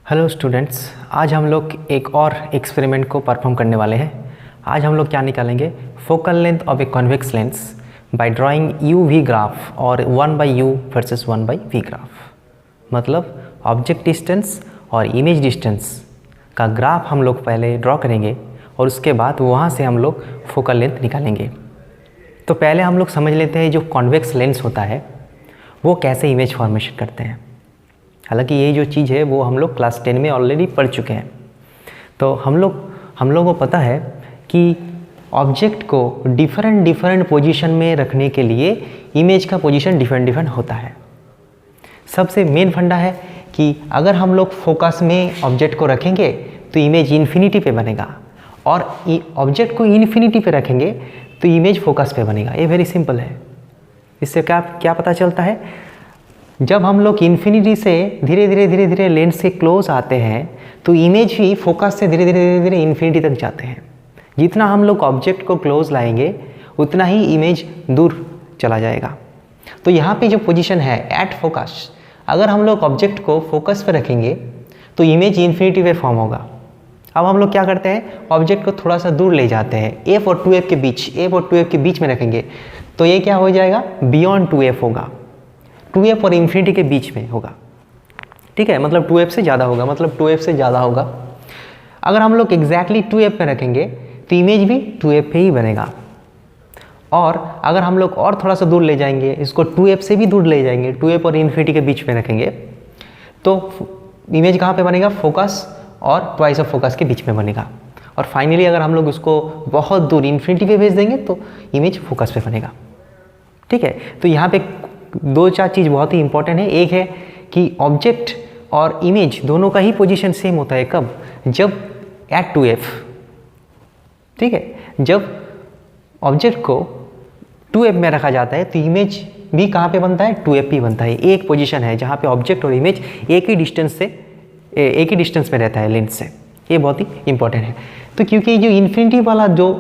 Hello students, आज हम लोग एक और एक्सपेरिमेंट को परफॉर्म करने वाले हैं। आज हम लोग क्या निकालेंगे, focal length of a convex lens by drawing u v graph और 1/u वर्सेस 1/v ग्राफ। मतलब ऑब्जेक्ट डिस्टेंस और इमेज डिस्टेंस का ग्राफ हम लोग पहले ड्रॉ करेंगे और उसके बाद वहाँ से हम लोग फोकल लेंथ निकालेंगे। तो पहले हम लोग समझ लेते हैं जो कॉन्वेक्स लेंस होता है वो कैसे इमेज फॉर्मेशन करते हैं। हालांकि ये जो चीज़ है वो हम लोग क्लास 10 में ऑलरेडी पढ़ चुके हैं। तो हम लोगों को पता है कि ऑब्जेक्ट को डिफरेंट पोजीशन में रखने के लिए इमेज का पोजीशन डिफरेंट होता है। सबसे मेन फंडा है कि अगर हम लोग फोकस में ऑब्जेक्ट को रखेंगे तो इमेज इन्फिनिटी पे बनेगा, और ऑब्जेक्ट को इन्फिनिटी पे रखेंगे तो इमेज फोकस पे बनेगा। ये वेरी सिंपल है। इससे क्या पता चलता है, जब हम लोग इन्फिनिटी से धीरे धीरे लेंस के क्लोज आते हैं तो इमेज भी फोकस से धीरे धीरे इन्फिनिटी तक जाते हैं। जितना हम लोग ऑब्जेक्ट को क्लोज लाएंगे उतना ही इमेज दूर चला जाएगा। तो यहाँ पे जो पोजीशन है एट फोकस, अगर हम लोग ऑब्जेक्ट को फोकस पे रखेंगे तो इमेज इन्फिनिटी पे फॉर्म होगा। अब हम लोग क्या करते हैं, ऑब्जेक्ट को थोड़ा सा दूर ले जाते हैं, f और 2f के बीच, f और 2f के बीच में रखेंगे तो ये क्या हो जाएगा, बियॉन्ड 2f होगा। 2f और इन्फिनिटी के बीच में होगा, ठीक है। मतलब 2f से ज़्यादा होगा, मतलब 2f से ज़्यादा होगा। अगर हम लोग एग्जैक्टली 2f पे रखेंगे तो इमेज भी 2f पे ही बनेगा। और अगर हम लोग और थोड़ा सा दूर ले जाएंगे, इसको 2f से भी दूर ले जाएंगे, 2f और इन्फिनिटी के बीच में रखेंगे तो इमेज कहाँ पे बनेगा, फोकस और ट्वाइस ऑफ फोकस के बीच में बनेगा। और फाइनली अगर हम लोग उसको बहुत दूर इन्फिनिटी पे भेज देंगे तो इमेज फोकस पे बनेगा, ठीक है। तो यहाँ पे दो चार चीज़ बहुत ही इंपॉर्टेंट है। एक है कि ऑब्जेक्ट और इमेज दोनों का ही पोजीशन सेम होता है। कब, जब एट 2f, ठीक है। जब ऑब्जेक्ट को 2f में रखा जाता है तो इमेज भी कहाँ पे बनता है, 2f पे बनता है। एक पोजीशन है जहाँ पे ऑब्जेक्ट और इमेज एक ही डिस्टेंस में रहता है लेंस से। ये बहुत ही इंपॉर्टेंट है। तो क्योंकि जो इन्फिनिटी वाला जो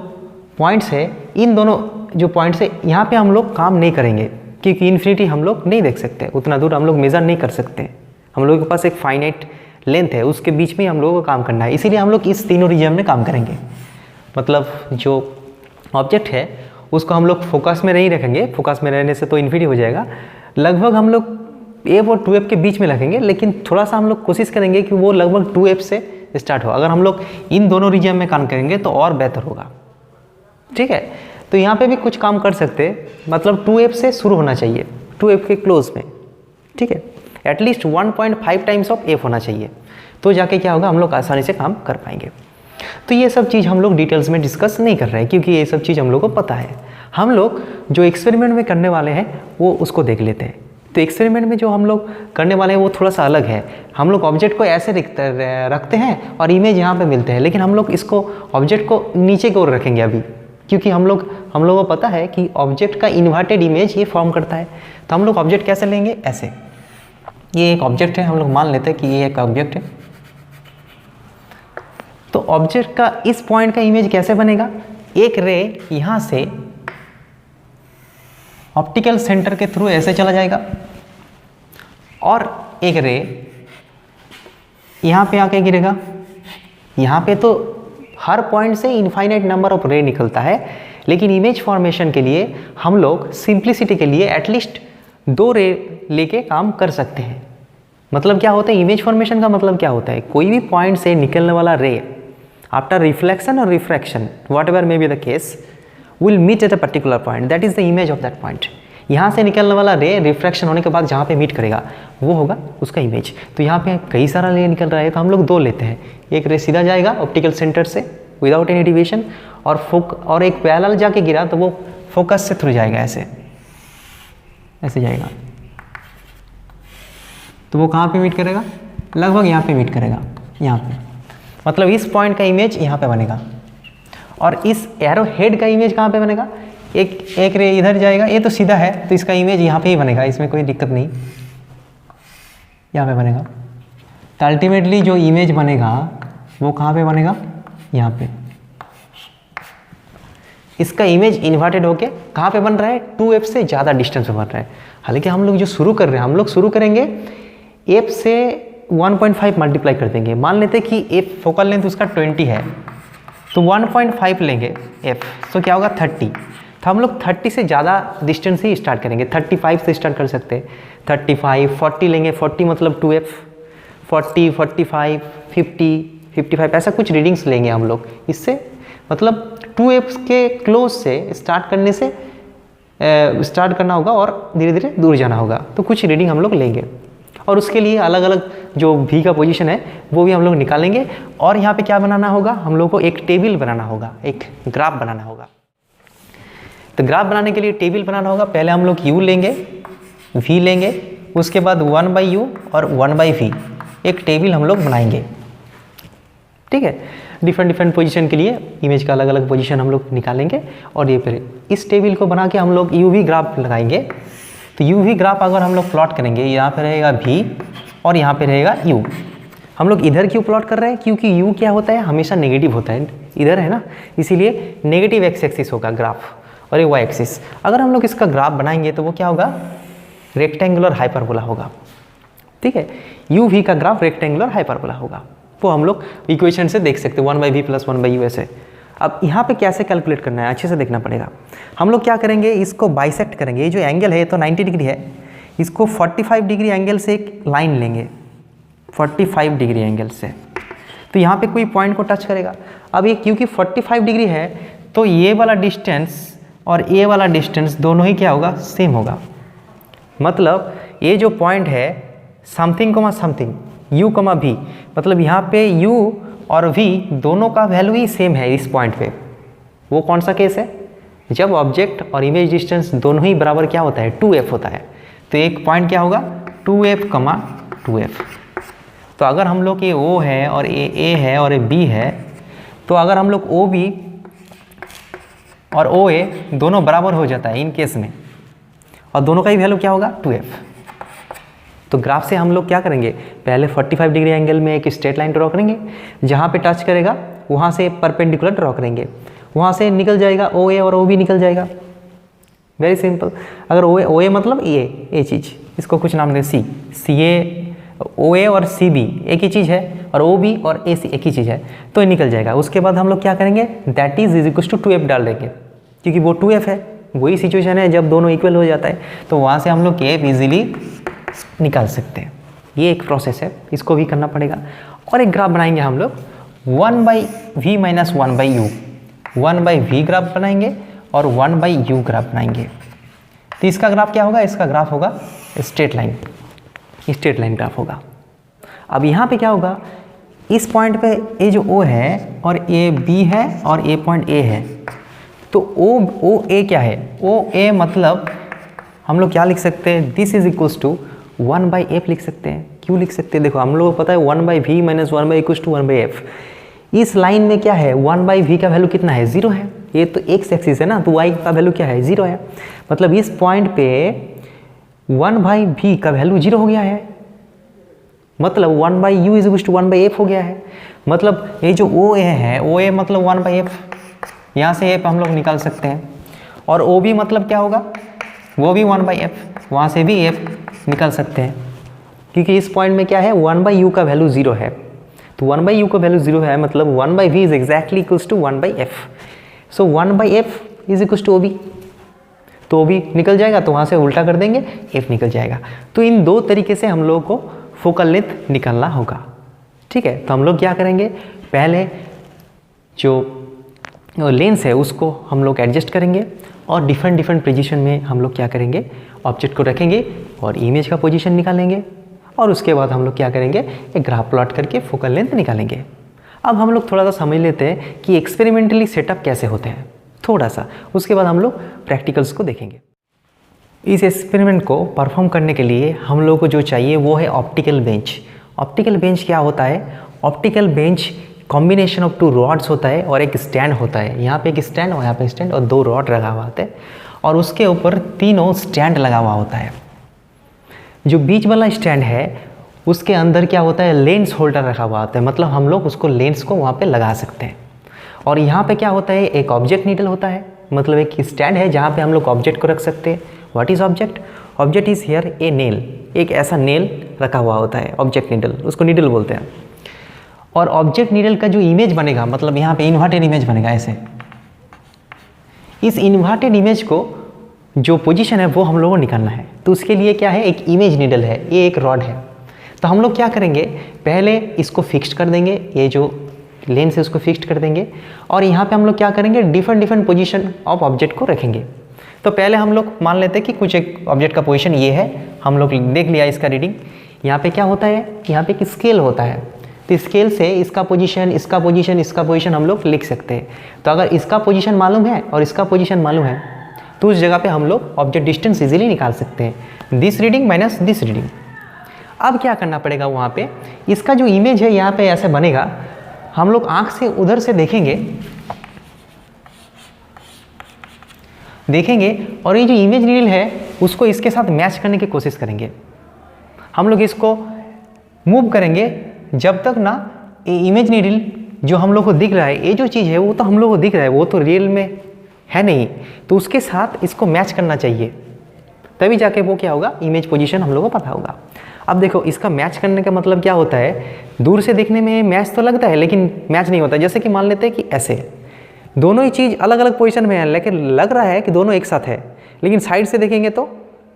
पॉइंट्स है, इन दोनों जो पॉइंट्स है यहाँ पे हम लोग काम नहीं करेंगे क्योंकि इन्फिनिटी हम लोग नहीं देख सकते, उतना दूर हम लोग मेज़र नहीं कर सकते। हम लोगों के पास एक फाइनाइट लेंथ है, उसके बीच में हम लोगों को काम करना है। इसीलिए हम लोग इस तीनों रीजन में काम करेंगे। मतलब जो ऑब्जेक्ट है उसको हम लोग फोकस में नहीं रखेंगे, फोकस में रहने से तो इन्फिनिटी हो जाएगा। लगभग हम लोग f और 2f के बीच में रखेंगे, लेकिन थोड़ा सा हम लोग कोशिश करेंगे कि वो लगभग 2f से स्टार्ट हो। अगर हम लोग इन दोनों रीजन में काम करेंगे तो और बेहतर होगा, ठीक है। तो यहाँ पे भी कुछ काम कर सकते हैं, मतलब 2f से शुरू होना चाहिए, 2f के क्लोज में, ठीक है। एटलीस्ट 1.5 टाइम्स ऑफ f होना चाहिए, तो जाके क्या होगा, हम लोग आसानी से काम कर पाएंगे। तो ये सब चीज़ हम लोग डिटेल्स में डिस्कस नहीं कर रहे हैं क्योंकि ये सब चीज़ हम लोग को पता है। हम लोग जो एक्सपेरिमेंट में करने वाले हैं वो उसको देख लेते हैं। तो एक्सपेरिमेंट में जो हम लोग करने वाले हैं वो थोड़ा सा अलग है। हम लोग ऑब्जेक्ट को ऐसे रखते हैं और इमेज यहाँ पे मिलते हैं, लेकिन हम लोग इसको ऑब्जेक्ट को नीचे की ओर रखेंगे अभी, क्योंकि हम लोग को पता है कि ऑब्जेक्ट का इन्वर्टेड इमेज ये फॉर्म करता है। तो हम लोग ऑब्जेक्ट कैसे लेंगे, ऐसे। ये एक ऑब्जेक्ट है, हम लोग मान लेते हैं कि ये एक ऑब्जेक्ट है। तो ऑब्जेक्ट का इस पॉइंट का इमेज कैसे बनेगा, एक रे यहाँ से ऑप्टिकल सेंटर के थ्रू ऐसे चला जाएगा और एक रे यहाँ पे आके गिरेगा। यहाँ पे तो हर पॉइंट से इनफाइनाइट नंबर ऑफ रे निकलता है, लेकिन इमेज फॉर्मेशन के लिए हम लोग सिंप्लिसिटी के लिए एटलीस्ट 2 रे लेके काम कर सकते हैं। मतलब क्या होता है, इमेज फॉर्मेशन का मतलब क्या होता है, कोई भी पॉइंट से निकलने वाला रे आफ्टर रिफ्लेक्शन और refraction whatever may be the case will meet at a particular point, that is the image of that point. यहाँ से निकलने वाला रे रिफ्रैक्शन होने के बाद जहाँ पे मीट करेगा वो होगा उसका इमेज। तो यहाँ पे कई सारा रे निकल रहा है तो हम लोग 2 लेते हैं। एक रे सीधा जाएगा ऑप्टिकल सेंटर से विदाउट एनी डिविएशन, और एक पैरेलल जाके गिरा तो वो फोकस से थ्रू जाएगा, ऐसे जाएगा। तो वो कहाँ पे मीट करेगा, लगभग यहाँ पे मीट करेगा, यहाँ पे। मतलब इस पॉइंट का इमेज यहाँ पे बनेगा और इस एरो हेड का इमेज कहाँ पे बनेगा, एक रे इधर जाएगा, ये तो सीधा है तो इसका इमेज यहाँ पे ही बनेगा, इसमें कोई दिक्कत नहीं, यहाँ पे बनेगा। तो अल्टीमेटली जो इमेज बनेगा वो कहाँ पे बनेगा, यहाँ पे। इसका इमेज इन्वर्टेड होके कहाँ पे बन रहा है, 2f से ज़्यादा डिस्टेंस पे बन रहा है। हालांकि हम लोग जो शुरू कर रहे हैं, हम लोग शुरू करेंगे f से 1.5 मल्टीप्लाई कर देंगे। मान लेते कि एफ फोकल लेंथ उसका 20 है, तो 1.5 लेंगे एफ, तो क्या होगा 30। तो हम लोग 30 से ज़्यादा डिस्टेंस ही स्टार्ट करेंगे, 35 से स्टार्ट कर सकते हैं, 35, 40 लेंगे, 40 मतलब 2f, 40, 45, 50, 55 ऐसा कुछ रीडिंग्स लेंगे हम लोग। इससे मतलब 2f के क्लोज से स्टार्ट करने से स्टार्ट करना होगा और धीरे धीरे दूर जाना होगा। तो कुछ रीडिंग हम लोग लेंगे और उसके लिए अलग अलग जो v का पोजीशन है वो भी हम लोग निकालेंगे। और यहाँ पे क्या बनाना होगा, हम लोग को एक टेबल बनाना होगा, एक ग्राफ बनाना होगा। तो ग्राफ बनाने के लिए टेबल बनाना होगा। पहले हम लोग u लेंगे, v लेंगे, उसके बाद 1/u और 1/v एक टेबल हम लोग बनाएंगे। ठीक है, डिफरेंट पोजीशन के लिए इमेज का अलग अलग पोजीशन हम लोग निकालेंगे और ये फिर इस टेबल को बना के हम लोग UV ग्राफ लगाएंगे। तो UV ग्राफ अगर हम लोग प्लॉट करेंगे, यहाँ पे रहेगा V और यहाँ पे रहेगा U। हम लोग इधर क्यों प्लॉट कर रहे हैं, क्योंकि U क्या होता है, हमेशा नेगेटिव होता है, इधर है ना, इसीलिए नेगेटिव एक्स एक्सिस होगा ग्राफ और ये वाई एक्सिस। अगर हम लोग इसका ग्राफ बनाएंगे तो वो क्या होगा, रेक्टेंगुलर हाइपरबोला होगा। ठीक है, UV का ग्राफ रेक्टेंगुलर हाइपरबोला होगा, वो हम लोग इक्वेशन से देख सकते हैं, 1/v + 1/u ऐसे। अब यहाँ पे कैसे कैलकुलेट करना है, अच्छे से देखना पड़ेगा। हम लोग क्या करेंगे, इसको बाइसेक्ट करेंगे। ये जो एंगल है तो 90 डिग्री है, इसको 45 डिग्री एंगल से एक लाइन लेंगे, 45 डिग्री एंगल से। तो यहाँ पे कोई पॉइंट को टच करेगा। अब ये क्योंकि 45 डिग्री है तो ये वाला डिस्टेंस और ये वाला डिस्टेंस दोनों ही क्या होगा, सेम होगा। मतलब ये जो पॉइंट है something comma something, u comma v, मतलब यहाँ पे u और v दोनों का वैल्यू ही सेम है इस पॉइंट पे। वो कौन सा केस है, जब ऑब्जेक्ट और इमेज डिस्टेंस दोनों ही बराबर क्या होता है, 2f होता है। तो एक पॉइंट क्या होगा, 2f, 2f। तो अगर हम लोग ये o है और ये a है और ये b है, तो अगर हम लोग OB और OA दोनों बराबर हो जाता है इन केस में, और दोनों का ही वैल्यू क्या होगा, 2f। तो ग्राफ से हम लोग क्या करेंगे, पहले 45 डिग्री एंगल में एक स्ट्रेट लाइन ड्रॉ करेंगे, जहाँ पे टच करेगा वहाँ से परपेंडिकुलर ड्रॉ करेंगे, वहाँ से निकल जाएगा OA और OB निकल जाएगा। Very simple. अगर OA मतलब ये चीज़, इसको कुछ नाम दें CA, OA और CB एक ही चीज़ है, और OB और AC एक ही चीज़ है, तो ये निकल जाएगा। उसके बाद हम लोग क्या करेंगे, that is equal to 2f डाल देंगे, क्योंकि वो 2f है, वही सिचुएशन है जब दोनों इक्वल हो जाता है, तो वहाँ से हम लोग f इजीली निकाल सकते हैं। ये एक प्रोसेस है, इसको भी करना पड़ेगा। और एक ग्राफ बनाएंगे हम लोग 1/v - 1/u, 1/v ग्राफ बनाएंगे और 1/u ग्राफ बनाएंगे। तो इसका ग्राफ क्या होगा, इसका ग्राफ होगा स्ट्रेट लाइन ग्राफ होगा। अब यहाँ पे क्या होगा, इस पॉइंट पे ये जो O है और ये B है और ये पॉइंट A है, तो OA क्या है, OA मतलब हम लोग क्या लिख सकते हैं, this is equals to 1/f लिख सकते हैं। क्यों लिख सकते हैं, देखो हम लोगों को पता है 1/v - 1/, इक्वल्स टू 1/f। इस लाइन में क्या है, 1/v का वैल्यू कितना है, 0 है। ये तो एक्स एक्सिस है ना, तो y का वैल्यू क्या है, 0 है। मतलब इस पॉइंट पे 1/v का वैल्यू 0 हो गया है, मतलब 1/u is equals to 1/f हो गया है। मतलब ये जो OA है, OA मतलब 1/f, यहाँ से f हम लोग निकाल सकते हैं। और OB मतलब क्या होगा, वो भी 1/f, वहाँ से भी f निकाल सकते हैं, क्योंकि इस पॉइंट में क्या है, 1/u का वैल्यू 0 है। तो 1/u का वैल्यू 0 है, मतलब 1/v is exactly equals to 1/f। So 1/f is equals to OB, तो OB निकल जाएगा, तो वहाँ से उल्टा कर देंगे, f निकल जाएगा। तो इन दो तरीके से हम लोगों को फोकल लेंथ निकालना होगा। ठीक है, तो हम लोग क्या करेंगे, पहले जो लेंस है उसको हम लोग एडजस्ट करेंगे और डिफरेंट पोजीशन में हम लोग क्या करेंगे, ऑब्जेक्ट को रखेंगे और इमेज का पोजीशन निकालेंगे, और उसके बाद हम लोग क्या करेंगे, एक ग्राफ प्लॉट करके फोकल लेंथ निकालेंगे। अब हम लोग थोड़ा सा समझ लेते हैं कि एक्सपेरिमेंटली सेटअप कैसे होते हैं, थोड़ा सा, उसके बाद हम लोग प्रैक्टिकल्स को देखेंगे। इस एक्सपेरिमेंट को परफॉर्म करने के लिए हम लोग को जो चाहिए वो है ऑप्टिकल बेंच। ऑप्टिकल बेंच क्या होता है, optical bench combination of 2 rods होता है और एक स्टैंड होता है। यहाँ पे एक स्टैंड और यहाँ पे स्टैंड और 2 रॉड लगा हुआ होता है, और उसके ऊपर 3 स्टैंड लगा हुआ होता है। जो बीच वाला स्टैंड है उसके अंदर क्या होता है, लेंस होल्डर रखा हुआ होता है, मतलब हम लोग उसको लेंस को वहाँ पे लगा सकते हैं। और यहाँ पे क्या होता है, एक ऑब्जेक्ट नीडल होता है, मतलब एक स्टैंड है जहाँ पे हम लोग ऑब्जेक्ट को रख सकते हैं। What is object, object is here A nail, एक ऐसा नेल रखा हुआ होता है, ऑब्जेक्ट नीडल, उसको नीडल बोलते हैं। और ऑब्जेक्ट नीडल का जो इमेज बनेगा, मतलब यहाँ पे इन्वर्टेड इमेज बनेगा ऐसे, इस इन्वर्टेड इमेज को जो पोजीशन है वो हम लोगों को निकालना है। तो उसके लिए क्या है, एक इमेज नीडल है, ये एक रॉड है। तो हम लोग क्या करेंगे, पहले इसको फिक्स्ड कर देंगे, ये जो लेंस है उसको फिक्स्ड कर देंगे, और यहाँ पे हम लोग क्या करेंगे, different different position of object को रखेंगे। तो पहले हम लोग मान लेते हैं कि कुछ एक ऑब्जेक्ट का पोजीशन ये है, हम लोग देख लिया इसका रीडिंग। यहाँ पे क्या होता है, यहाँ पे एक स्केल होता है, तो स्केल से इसका पोजीशन, इसका पोजीशन, इसका पोजीशन हम लोग लिख सकते हैं। तो अगर इसका पोजीशन मालूम है और इसका पोजीशन मालूम है तो उस जगह पे हम लोग ऑब्जेक्ट डिस्टेंस इजीली निकाल सकते हैं, this reading minus this reading. अब क्या करना पड़ेगा, वहाँ पे इसका जो इमेज है यहाँ पे ऐसे बनेगा, हम लोग आँख से उधर से देखेंगे और ये जो इमेज नीडल है उसको इसके साथ मैच करने की कोशिश करेंगे। हम लोग इसको मूव करेंगे जब तक ना ये इमेज नीडल जो हम लोग को दिख रहा है, ये जो चीज़ है वो तो हम लोग को दिख रहा है, वो तो रियल में है नहीं, तो उसके साथ इसको मैच करना चाहिए, तभी जाके वो क्या होगा, इमेज पोजीशन हम लोग को पता होगा। अब देखो इसका मैच करने का मतलब क्या होता है, दूर से देखने में मैच तो लगता है लेकिन मैच नहीं होता। जैसे कि मान लेते हैं कि ऐसे दोनों ही चीज़ अलग अलग पोजीशन में है, लेकिन लग रहा है कि दोनों एक साथ है, लेकिन साइड से देखेंगे तो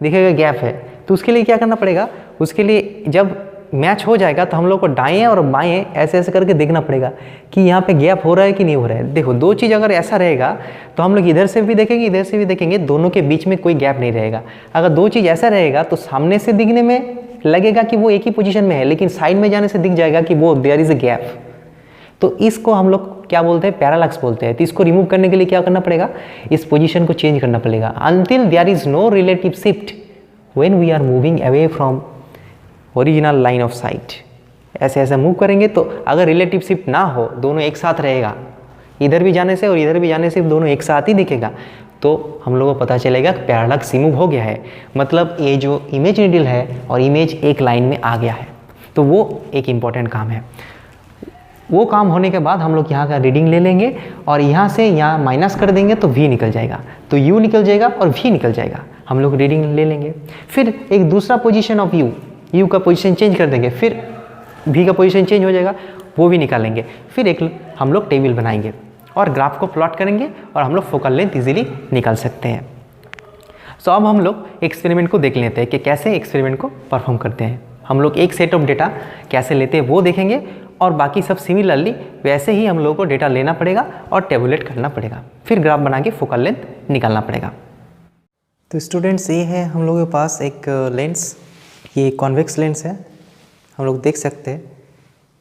दिखेगा गैप है। तो उसके लिए क्या करना पड़ेगा, उसके लिए जब मैच हो जाएगा तो हम लोग को दाएं और बाएं ऐसे ऐसे करके देखना पड़ेगा कि यहाँ पे गैप हो रहा है कि नहीं हो रहा है। देखो दो चीज़ अगर ऐसा रहेगा तो हम लोग इधर से भी देखेंगे, इधर से भी देखेंगे, दोनों के बीच में कोई गैप नहीं रहेगा। अगर दो चीज़ ऐसा रहेगा तो सामने से दिखने में लगेगा कि वो एक ही पोजीशन में है, लेकिन साइड में जाने से दिख जाएगा कि वो देयर इज़ अ गैप। तो इसको हम लोग क्या बोलते हैं, पैरालैक्स बोलते हैं। तो इसको रिमूव करने के लिए क्या करना पड़ेगा, इस पोजीशन को चेंज करना पड़ेगा। Until there is no relative shift when we are moving away from original line of sight, ऐसे ऐसे मूव करेंगे। तो अगर रिलेटिव शिफ्ट ना हो, दोनों एक साथ रहेगा, इधर भी जाने से और इधर भी जाने से दोनों एक साथ ही दिखेगा, तो हम लोगों को पता चलेगा कि पैरालैक्स रिमूव हो गया है, मतलब ये जो इमेज नीडल है और इमेज एक लाइन में आ गया है। तो वो एक इम्पॉर्टेंट काम है। वो काम होने के बाद हम लोग यहाँ का रीडिंग ले लेंगे और यहाँ से यहाँ माइनस कर देंगे तो v निकल जाएगा, तो u निकल जाएगा और v निकल जाएगा। हम लोग रीडिंग ले लेंगे, फिर एक दूसरा पोजीशन ऑफ u का पोजीशन चेंज कर देंगे, फिर v का पोजीशन चेंज हो जाएगा, वो भी निकालेंगे। फिर एक हम लोग टेबल बनाएंगे और ग्राफ को प्लॉट करेंगे और हम लोग फोकल लेंथ इजीली निकाल सकते हैं। सो अब हम लोग एक्सपेरिमेंट को देख लेते हैं कि कैसे एक्सपेरिमेंट को परफॉर्म करते हैं। हम लोग एक सेट ऑफ डेटा कैसे लेते हैं वो देखेंगे, और बाकी सब सिमिलरली वैसे ही हम लोगों को डेटा लेना पड़ेगा और टेबुलेट करना पड़ेगा, फिर ग्राफ बना के फोकल लेंथ निकालना पड़ेगा। तो स्टूडेंट्स, ये है हम लोगों के पास एक लेंस, ये कॉन्वेक्स लेंस है, हम लोग देख सकते हैं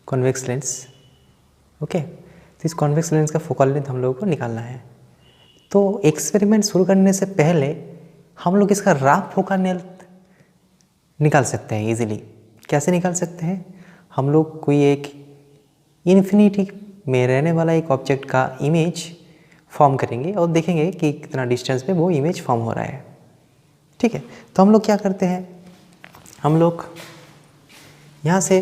कॉन्वेक्स लेंस। ओके, तो इस कॉन्वेक्स लेंस का फोकल लेंथ हम लोगों को निकालना है। तो एक्सपेरिमेंट शुरू करने से पहले हम लोग इसका रफ फोकल लेंथ निकाल सकते हैं इजीली। कैसे निकाल सकते हैं, हम लोग कोई एक इन्फिनिटी में रहने वाला एक ऑब्जेक्ट का इमेज फॉर्म करेंगे और देखेंगे कि कितना डिस्टेंस पे वो इमेज फॉर्म हो रहा है। ठीक है, तो हम लोग क्या करते हैं, हम लोग यहाँ से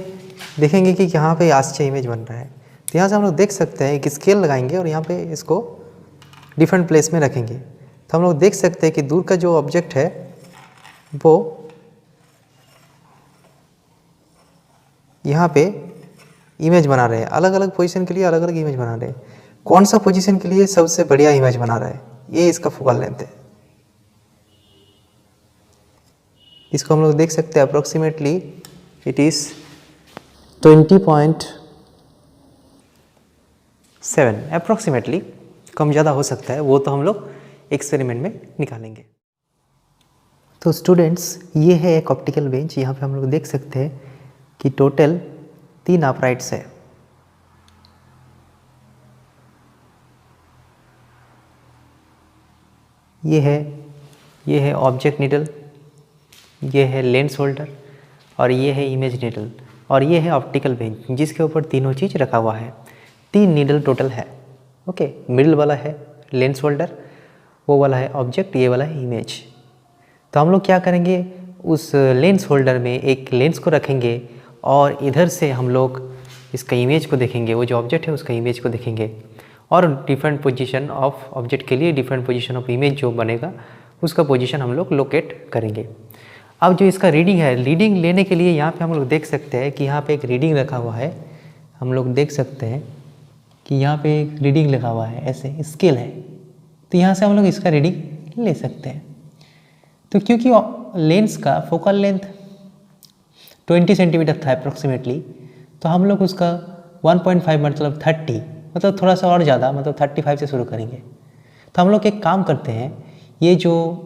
देखेंगे कि यहाँ पे आश्चर्य इमेज बन रहा है। तो यहाँ से हम लोग देख सकते हैं, एक स्केल लगाएंगे और यहाँ पे इसको डिफरेंट प्लेस में रखेंगे। तो हम लोग देख सकते हैं कि दूर का जो ऑब्जेक्ट है वो यहाँ पे इमेज बना रहे हैं, अलग अलग पोजीशन के लिए अलग अलग इमेज बना रहे हैं। कौन सा पोजीशन के लिए सबसे बढ़िया इमेज बना रहा है, ये इसका फोकल लेंथ है। इसको हम लोग देख सकते हैं अप्रोक्सीमेटली इट इज़ 20.7 अप्रोक्सीमेटली, कम ज़्यादा हो सकता है, वो तो हम लोग एक्सपेरिमेंट में निकालेंगे। तो स्टूडेंट्स, ये है एक ऑप्टिकल बेंच। यहाँ पे हम लोग देख सकते हैं कि टोटल 3 अपराइट्स है। ये है ऑब्जेक्ट नीडल, ये है लेंस होल्डर और ये है इमेज नीडल और ये है ऑप्टिकल बेंच जिसके ऊपर तीनों चीज़ रखा हुआ है। 3 नीडल टोटल है। ओके, मिडिल वाला है लेंस होल्डर, वो वाला है ऑब्जेक्ट, ये वाला है इमेज। तो हम लोग क्या करेंगे, उस लेंस होल्डर में एक लेंस को रखेंगे और इधर से हम लोग इसका इमेज को देखेंगे, वो जो ऑब्जेक्ट है उसका इमेज को देखेंगे और डिफरेंट पोजीशन ऑफ ऑब्जेक्ट के लिए डिफरेंट पोजीशन ऑफ इमेज जो बनेगा उसका पोजीशन हम लोग लोकेट करेंगे। अब जो इसका रीडिंग है, रीडिंग लेने के लिए यहाँ पे हम लोग देख सकते हैं कि यहाँ पे एक रीडिंग रखा हुआ है। हम लोग देख सकते हैं कि यहाँ पे एक रीडिंग लिखा हुआ है, ऐसे स्केल है, तो यहाँ से हम लोग इसका रीडिंग ले सकते हैं। तो क्योंकि लेंस का फोकल लेंथ 20 सेंटीमीटर था अप्रॉक्सीमेटली, तो हम लोग उसका 1.5 मतलब 30, मतलब थोड़ा सा और ज़्यादा, मतलब 35 से शुरू करेंगे। तो हम लोग एक काम करते हैं, ये जो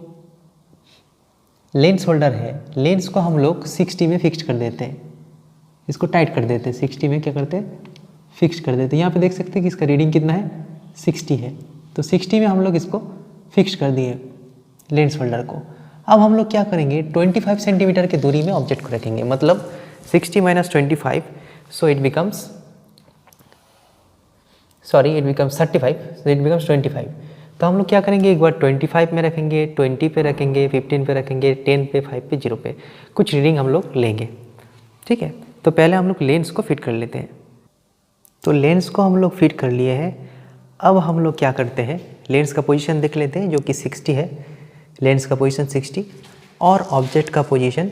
लेंस होल्डर है, लेंस को हम लोग 60 में फिक्स कर देते हैं, इसको टाइट कर देते हैं। 60 में क्या करते हैं, फिक्स कर देते हैं। यहाँ पे देख सकते हैं कि इसका रीडिंग कितना है, 60 है। तो 60 में हम लोग इसको फिक्स कर दिए लेंस होल्डर को। अब हम लोग क्या करेंगे, 25 सेंटीमीटर की दूरी में ऑब्जेक्ट को रखेंगे, मतलब 60 - 25, so it becomes 35, so it becomes 25। तो हम लोग क्या करेंगे, एक बार 25 में रखेंगे, 20 पे रखेंगे, 15 पे रखेंगे, 10 पे, 5 पे, 0 पे कुछ रीडिंग हम लोग लेंगे। ठीक है, तो पहले हम लोग लेंस को फिट कर लेते हैं। तो लेंस को हम लोग फिट कर लिए हैं। अब हम लोग क्या करते हैं, लेंस का पोजीशन देख लेते हैं, जो कि 60 है। लेंस का पोजीशन 60 और ऑब्जेक्ट का पोजीशन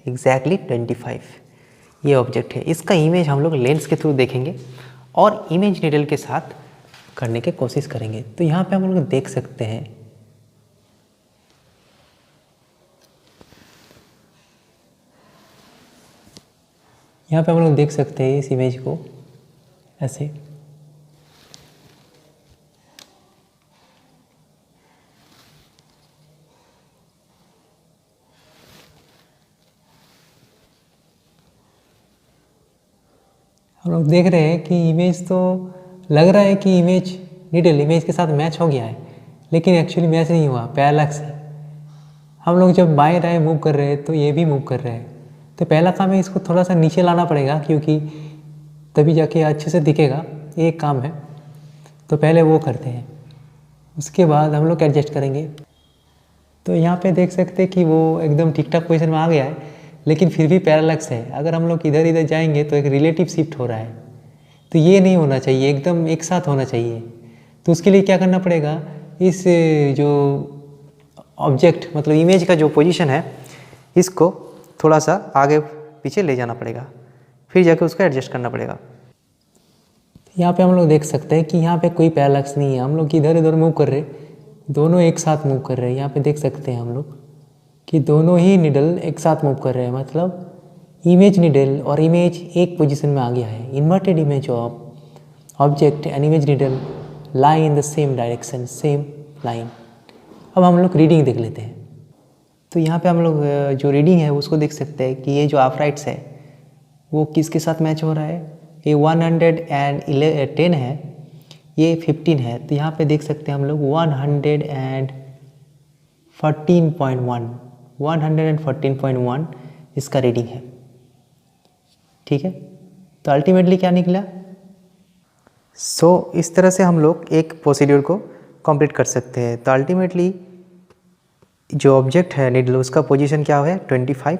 एग्जैक्टली 25। ये ऑब्जेक्ट है, इसका इमेज हम लोग लेंस के थ्रू देखेंगे और इमेज नीडल के साथ करने की कोशिश करेंगे। तो यहाँ पे हम लोग देख सकते हैं, यहाँ पे हम लोग देख सकते हैं इस इमेज को ऐसे। हम लोग देख रहे हैं कि इमेज तो लग रहा है कि इमेज नीडल इमेज के साथ मैच हो गया है, लेकिन एक्चुअली मैच नहीं हुआ, पैरेलैक्स है। हम लोग जब बाएं दाएं मूव कर रहे हैं तो ये भी मूव कर रहे हैं। तो पहला काम है, इसको थोड़ा सा नीचे लाना पड़ेगा, क्योंकि तभी जाके अच्छे से दिखेगा, ये एक काम है। तो पहले वो करते हैं, उसके बाद हम लोग एडजस्ट करेंगे। तो यहाँ पे देख सकते हैं कि वो एकदम ठीक ठाक पोजीशन में आ गया है, लेकिन फिर भी पैरेलैक्स है। अगर हम लोग इधर इधर जाएंगे तो एक रिलेटिव शिफ्ट हो रहा है, तो ये नहीं होना चाहिए, एकदम एक साथ होना चाहिए। तो उसके लिए क्या करना पड़ेगा, इस जो ऑब्जेक्ट मतलब इमेज का जो पोजीशन है, इसको थोड़ा सा आगे पीछे ले जाना पड़ेगा, फिर जाके उसको एडजस्ट करना पड़ेगा। यहाँ पे हम लोग देख सकते हैं कि यहाँ पे कोई पैरेलैक्स नहीं है। हम लोग इधर इधर मूव कर रहे, दोनों एक साथ मूव कर रहे हैं। यहाँ पे देख सकते हैं हम लोग कि दोनों ही निडल एक साथ मूव कर रहे हैं, मतलब इमेज निडल और इमेज एक पोजीशन में आ गया है। Inverted image of object and image needle lie in the same direction, same line. अब हम लोग रीडिंग देख लेते हैं। तो यहाँ पे हम लोग जो रीडिंग है उसको देख सकते हैं कि ये जो ऑफराइट्स है वो किसके साथ मैच हो रहा है। ये 110 है, ये 15 है। तो यहाँ पे देख सकते हैं हम लोग 114.1 इसका रीडिंग है। ठीक है, तो अल्टीमेटली क्या निकला। इस तरह से हम लोग एक प्रोसीड्यूर को कंप्लीट कर सकते हैं। तो अल्टीमेटली जो ऑब्जेक्ट है निडल, उसका पोजीशन क्या है 25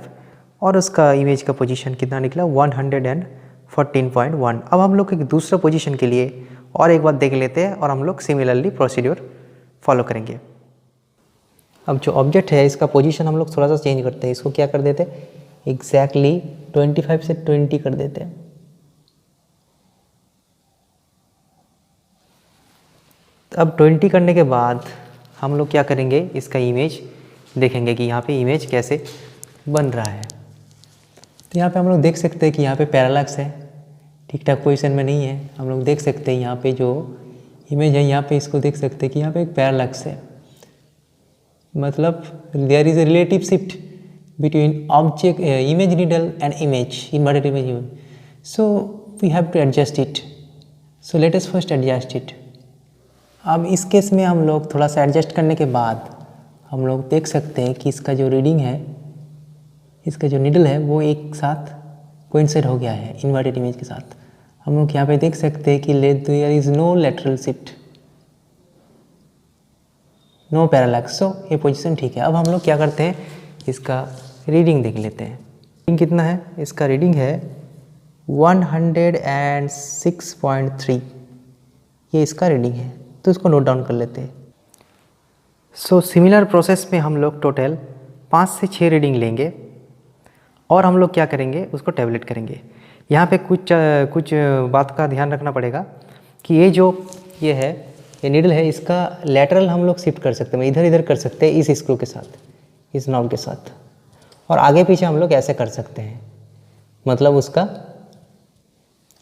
और उसका इमेज का पोजीशन कितना निकला 114.1। अब हम लोग एक दूसरा पोजीशन के लिए और एक बार देख लेते हैं और हम लोग सिमिलरली प्रोसीड्यूर फॉलो करेंगे। अब जो ऑब्जेक्ट है इसका पोजीशन हम लोग थोड़ा सा चेंज करते हैं। इसको क्या कर देते हैं, एग्जैक्टली 25 से 20 कर देते हैं। अब 20 करने के बाद हम लोग क्या करेंगे, इसका इमेज देखेंगे कि यहाँ पे इमेज कैसे बन रहा है। तो यहाँ पे हम लोग देख सकते हैं कि यहाँ पे पैरेलैक्स है, ठीक ठाक पोजीशन में नहीं है। हम लोग देख सकते हैं यहाँ पे जो इमेज है, यहाँ पे इसको देख सकते हैं कि यहाँ पे एक पैरेलैक्स है, मतलब there is a relative shift between object image needle and image, inverted image. So we have to adjust it. So let us first adjust it. अब इस केस में हम लोग थोड़ा सा एडजस्ट करने के बाद हम लोग देख सकते हैं कि इसका जो रीडिंग है, इसका जो नीडल है वो एक साथ कोइंसाइड हो गया है इन्वर्टेड इमेज के साथ। हम लोग यहाँ पे देख सकते हैं कि there is no lateral shift, no parallax. So ये पोजीशन ठीक है। अब हम लोग क्या करते हैं, इसका रीडिंग देख लेते हैं। रीडिंग कितना है, इसका रीडिंग है 106.3, ये इसका रीडिंग है। तो इसको नोट डाउन कर लेते हैं। सिमिलर प्रोसेस में हम लोग टोटल 5 से 6 रीडिंग लेंगे और हम लोग क्या करेंगे, उसको टैबलेट करेंगे। यहाँ पे कुछ बात का ध्यान रखना पड़ेगा कि ये नीडल है, इसका लैटरल हम लोग शिफ्ट कर सकते हैं, इधर इधर कर सकते हैं इस स्क्रू के साथ, इस नॉब के साथ, और आगे पीछे हम लोग ऐसे कर सकते हैं। मतलब उसका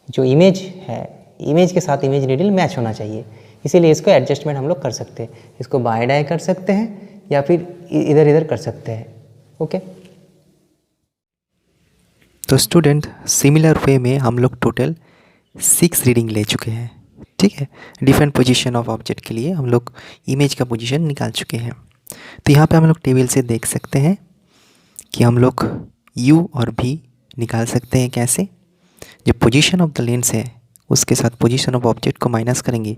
जो इमेज है, इमेज के साथ इमेज नीडल मैच होना चाहिए, इसीलिए इसको एडजस्टमेंट हम लोग कर सकते हैं। इसको बाएं दाएं कर सकते हैं या फिर इधर इधर कर सकते हैं। ओके, तो स्टूडेंट सिमिलर वे में हम लोग टोटल 6 रीडिंग ले चुके हैं। ठीक है, डिफरेंट पोजीशन ऑफ ऑब्जेक्ट के लिए हम लोग इमेज का पोजीशन निकाल चुके हैं। तो यहाँ पे हम लोग टेबल से देख सकते हैं कि हम लोग u और v निकाल सकते हैं। कैसे? जो पोजीशन ऑफ द लेंस है उसके साथ पोजीशन ऑफ ऑब्जेक्ट को माइनस करेंगे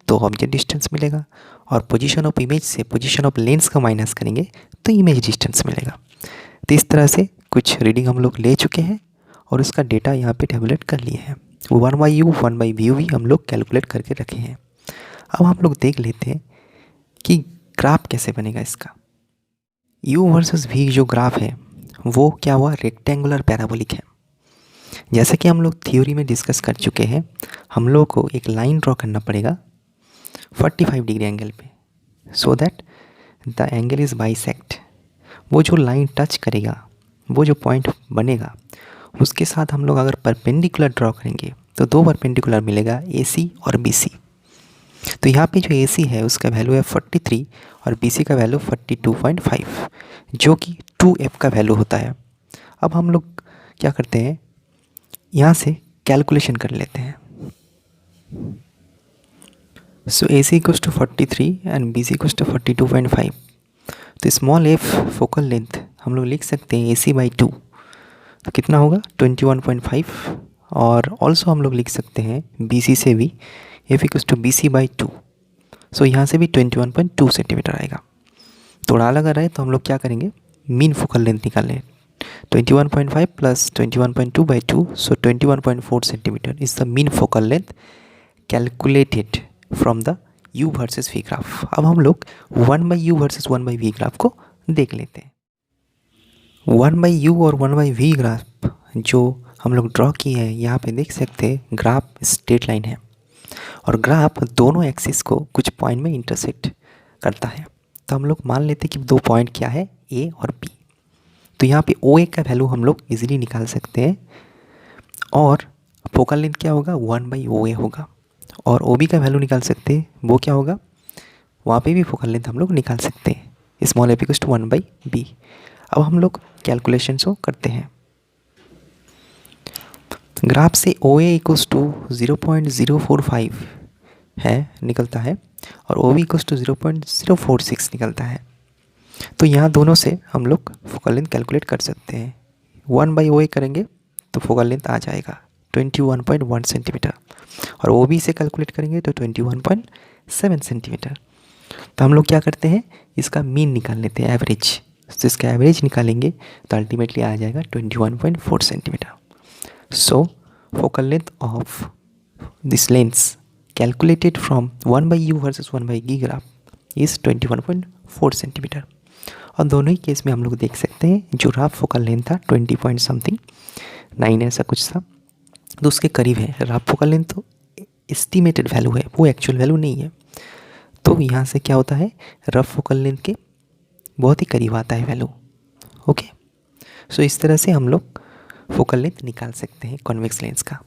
तो ऑब्जेक्ट डिस्टेंस मिलेगा, और पोजीशन ऑफ इमेज से पोजीशन ऑफ लेंस का माइनस करेंगे तो इमेज डिस्टेंस मिलेगा। तो इस तरह से कुछ रीडिंग हम लोग ले चुके हैं और उसका डेटा यहाँ पे टैबुलेट कर लिए हैं। 1/u 1/v भी हम लोग कैलकुलेट करके रखे हैं। अब हम लोग देख लेते हैं कि ग्राफ कैसे बनेगा इसका। u वर्सेस v जो ग्राफ है वो क्या हुआ, रेक्टेंगुलर पैराबोलिक है। जैसे कि हम लोग थ्योरी में डिस्कस कर चुके हैं, हम लोग को एक लाइन ड्रॉ करना पड़ेगा 45 डिग्री एंगल पे, so that the angle is bisect. वो जो लाइन टच करेगा, वो जो पॉइंट बनेगा, उसके साथ हम लोग अगर परपेंडिकुलर ड्रॉ करेंगे तो 2 परपेंडिकुलर मिलेगा, AC और BC। तो यहाँ पे जो AC है उसका वैल्यू है 43 और BC का वैल्यू 42.5, जो कि 2f का वैल्यू होता है। अब हम लोग क्या करते हैं, यहाँ से कैलकुलेशन कर लेते हैं। So AC equals to 43 and BC equals to 42.5। तो स्मॉल f फोकल लेंथ हम लोग लिख सकते हैं AC/2, तो कितना होगा 21.5। और ऑल्सो हम लोग लिख सकते हैं BC से भी f इक्वल्स टू BC/2। सो यहाँ से भी 21.2 सेंटीमीटर आएगा। थोड़ा अलग आ रहा है तो हम लोग क्या करेंगे, मीन फोकल लेंथ निकाल लें। 21.5 plus 21.2/2, so 21.4 centimetre is the mean focal length calculated from the u versus v graph. अब हम लोग 1/u वर्सेस 1/v ग्राफ को देख लेते हैं। 1/u और 1/v ग्राफ जो हम लोग ड्रॉ किए हैं, यहाँ पे देख सकते हैं ग्राफ स्ट्रेट लाइन है और ग्राफ दोनों एक्सिस को कुछ पॉइंट में इंटरसेक्ट करता है। तो हम लोग मान लेते हैं कि 2 पॉइंट क्या है, A और B। तो यहाँ पे OA का वैल्यू हम लोग इजीली निकाल सकते हैं और फोकल लेंथ क्या होगा, 1/OA होगा। और OB का वैल्यू निकाल सकते हैं, वो क्या होगा, वहाँ पे भी फोकल लेंथ हम लोग निकाल सकते हैं, small f equals to 1/b। अब हम लोग कैलकुलेशन को करते हैं। ग्राफ से OA इक्वल्स टू 0.045 है निकलता है और OB इक्वल्स टू 0.046 निकलता है। तो यहाँ दोनों से हम लोग फोकल लेंथ कैलकुलेट कर सकते हैं। 1/OA करेंगे तो फोकल लेंथ आ जाएगा 21.1 सेंटीमीटर और OB से कैलकुलेट करेंगे तो 21.7 सेंटीमीटर। तो हम लोग क्या करते हैं, इसका मीन निकाल लेते हैं, एवरेज। तो इसका एवरेज निकालेंगे तो अल्टीमेटली आ जाएगा 21.4 centimetre. So focal length of this lens calculated from 1/u versus 1/v graph is 21.4 centimetre. और दोनों ही केस में हम लोग देख सकते हैं जो रफ फोकल लेंथ था 20 पॉइंट समथिंग 9 ऐसा कुछ था, तो उसके करीब है। रफ फोकल लेंथ तो एस्टिमेटेड वैल्यू है, वो एक्चुअल वैल्यू नहीं है। तो यहाँ से क्या होता है, रफ फोकल लेंथ के बहुत ही करीब आता है वैल्यू। ओके, सो इस तरह से हम लोग फोकल लेंथ निकाल सकते हैं कॉन्वेक्स लेंस का।